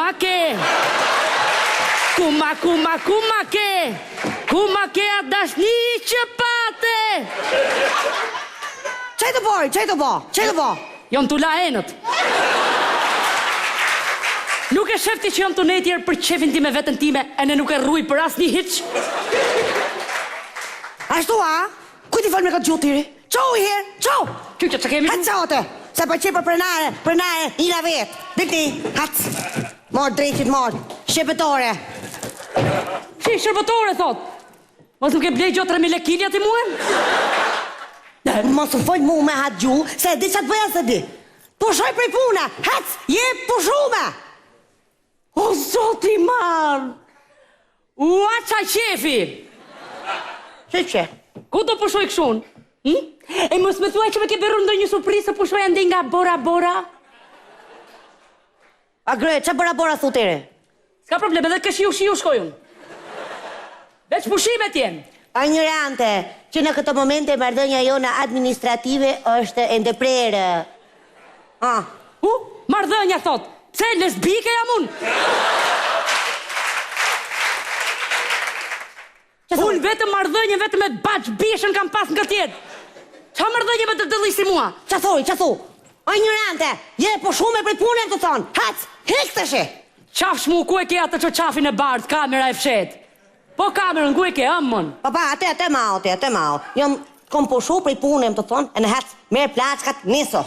kuma ke? Kuma ke? Kuma ke a dashni që pate? Qaj të bori, qaj të bo? Jom të la enët. Nuk e shefti që jom të netjer për qefin ti me vetën time, e ne nuk e rruj për as një hiq. Ashtu a? Kuj ti falë me ka gjutë tiri? Qo i her, qo? Qyqe që kemi? Hatë qote, se për që për prenare, ina vetë. Dikti, hatë. Morë drejtit morë, shqipetore. Që i shërbëtore, thot? Mos nuk e blej gjo 3.000 lekilja ti muën? Mos më folj mu me hatë gju, se di që të bëja se di. Pushoj prej puna, hatë, je pushume. O, zoti marë! Ua qa qefi! Që? Ku do pushoj këshun? E mos me thuaj që me ke berru ndoj një surprizë të pushoj andi nga Bora? A gre, që Bora thu tere? S'ka problem, edhe këshiu shkojun. Veç pushimet jenë. Ignorante, që në këto momente marrëdhënia jona administrative është e ndëprerë. Marrëdhënia thot, pse lesbike jam unë? Unë vetëm marrëdhënje, vetëm me baqë bishën kam pas nga tjetë. Qa marrëdhënje me të dëllisi mua? Qa thuj? O ignorante, je po shumë e prej punën të thonë. Hac, hek të shi. Qafsh mu, ku e ke atë që qafin e bardh, kamera e fshet? Po kamerën, ku e ke, amon? Papa, ate mau. Jom kom po shumë prej punën të thonë, e në hac, merë plaçkat niso.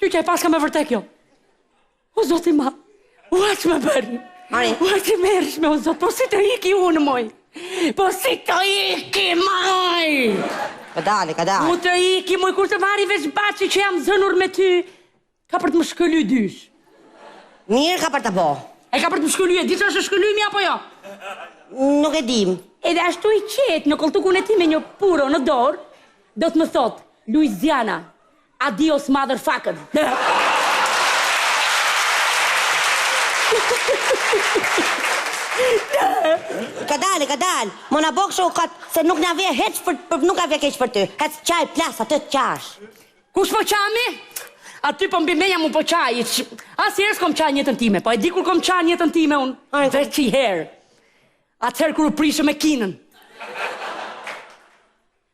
Ty që e pas ka me vërtek jo. O zoti ma, u aq me bërë. U aq i merishme, o zot, po si të iki unë, moj. Po si të iki, moj. Ka dali. Mu të iki, moj, kur të vari veç baci që jam zënur me ty, ka për të më shkëllu dysh. Mirë ka për të bo. E ka për të më shkëllu e, di që është shkëllu mi apo jo? Nuk e dim. Edhe ashtu i qetë në koltukun e ti me një puro në dorë, do të më thot, Louisiana, adios motherfucker. Ka dal. Mona bokshu se nuk na vje heq nuk ka vje keq për ty. Hec qaj plas atë të qash. Kush po qami? Aty po mbi menja mu po qaj. As jerës kom qaj njëtën time, po e di kur kom qaj njëtën time unë. Veç që i herë. Atëherë kur u prishë me kinën.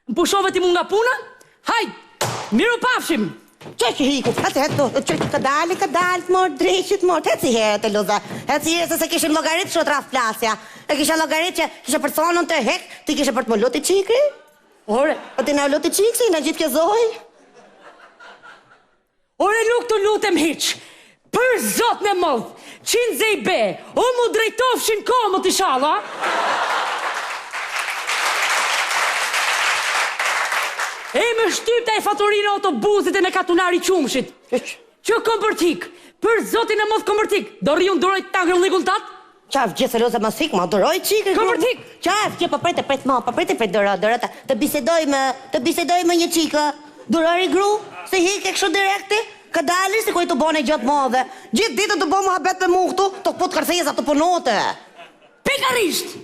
Më pushove ti mu nga puna? Hajt, miru pafshim. Që hiku? Ka dal, mor, drejqit, mor. Hec i herë të luza. Hec i herë se kishim logarit shumë raf plasja. E kisha logarit që kisha për thonën të hek, ti kisha për të më luti qikri? Ore. O ti na luti qikri, na gjithë kjezoj? Ore nuk të lutem hiq. Për zot në modh, qinë zejbe, o mu drejtofshin komët i shala. E me shtypta e fatorinë autobusit e në katunari qumshit. Që kompërtik, për zotin e modh kompërtik, do rri unë duroj të tangër likultat? Qaf, gjithë loza më sik, ma duroj qikri. Kompërtik. Qaf, që po pret duroj, të bisedoj me një qikë. Duroj gru, se hike kështu direkti. Ka dali si kuj të bone gjatë modhe. Gjithë ditë të bo më habet me muhtu, të këput kërtheza të punote. Pekarisht!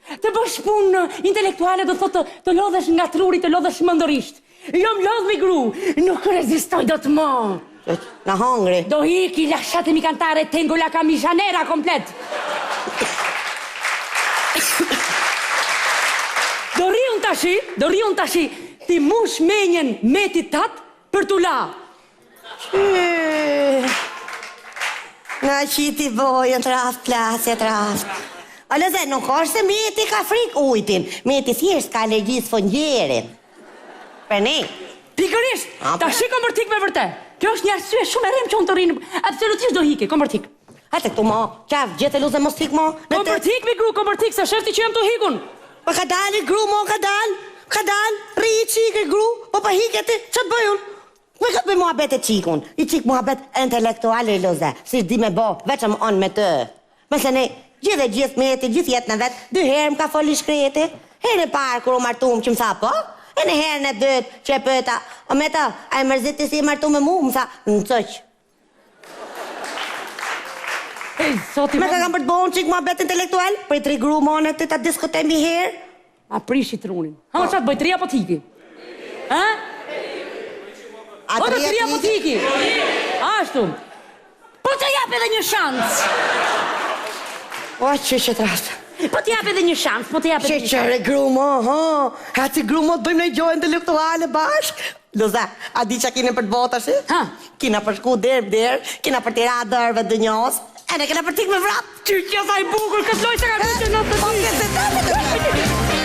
Të bësh punë intelektuale do thotë të lodhesh nga truri, të lodhesh mëndërisht. Jom lodh mi gru, nuk rezistoj do të mo. Na hongri. Do hiki lasciate mi cantare tengo la camicia nera komplet. Do rion tashi, ti mush menjen metit tat për t'u la. Na qiti bojën të raft, plasje të raft. A lëze, nuk është se meti ka frik ujtin. Meti thjesht ka alergjisë fëngjerin. Për ne. Pikërisht, ta shi konvertik me vërte. Kjo është një arsye shumë e rem që unë të rinë. Absolutisht do hike, konvertik. Hate këtu mo, qaf, gjithë e luze mos hik mo. Konvertik mi gru, konvertik, se shefti që jem të hikun. Pa ka dali gru mo, ka dal, ri i qikë gru, po pa hike ti, që të bëjun? Me këtë me muhabet e qikun, i qik muhabet intelektuale i luze, si shdi me bo, veçëm on me të. Mëse ne, gjithë meti, gjithë jetë në vetë, 2 herë më ka foli shkreti, herë e parë kur u martum që më tha po, e në herë në dytë që e pëta, o me ta, a e mërzit të si e martum me mu, më tha, në cëq. Me ka kam për të bohën qik muhabet intelektual, për i 3 gru monet të ta diskutemi herë. A prishi trunin. Ha më qatë bëj 3 apo t'hiki? Ha? O të 3 apo t'hiki? Ashtu. Po që ja t'jap edhe një shans. O, që të rastë. Po t'jap edhe një shans, po t'jap edhe një shans. Qëre grumo, ha? Hati grumo të bëjmë në gjojë intelektuale bashk. Loza, a di që kine për të botë ashtë? Ha? Kina për shku der, kina për tira dërve dë njës, e ne kina për tik me vrap. Që sa i bukur, këtë loj se ka një që në të ti.